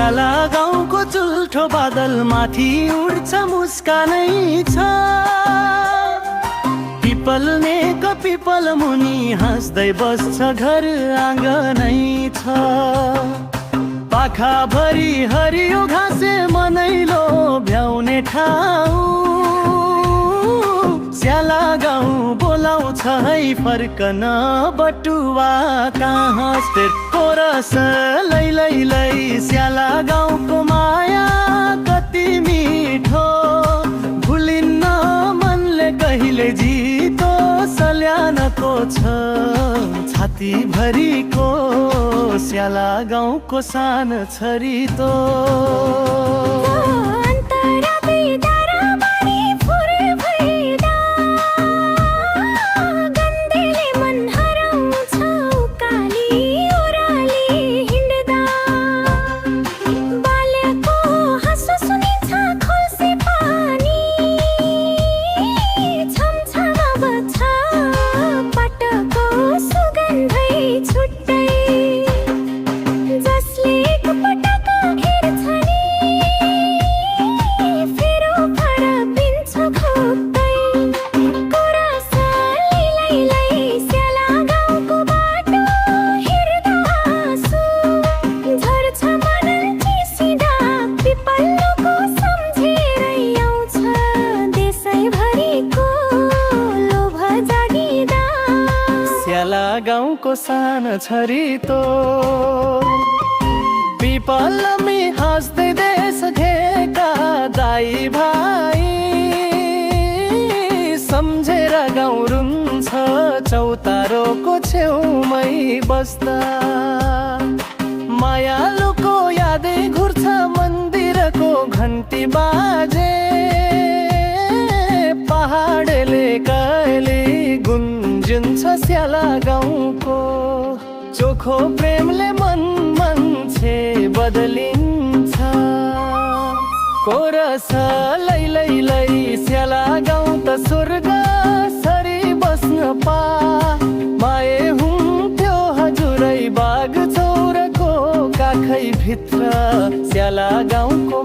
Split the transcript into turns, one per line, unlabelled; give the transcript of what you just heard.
स्याला गाउँको चुल्ठो बादल माथि उड्छ मुस्कानै छ। पिपलने पिपल मुनि हाँस्दै बस्छ घर आँगनै छ। पाखा भरि हरियो घाँसे मनैलो भ्याउने ठाउँ। स्याला गाउँ बोलाउँछ है फर्कन बटुवा कहाँ। कोरस लै लै लै स्याला गाउँको माया कति मिठो। भुलिन्न मनले कहिले जितो सल्यानको छ छाती भरिको स्याला गाउँको सान छरितो। स्याला गाउँको सान छरितो। पिपलमी हाँस्दै देश घेका दाइ भाइ। सम्झेर गाउँ रुन्छ चौतारोको छेउमै बस्दा। मायालुको यादै घुर्छ मन्दिरको घन्टी बाजे। पहाडले कहिले गुन्जिन्छ स्याला गाउँको। चोखो प्रेमले मन मान्छे बदलिन्छ। कोरस लै लै लै स्याला गाउँ त स्वर्ग सरी बस्न पा। माए हुन्थ्यो हजुरै बाघ चौरको काखै भित्र स्याला गाउँको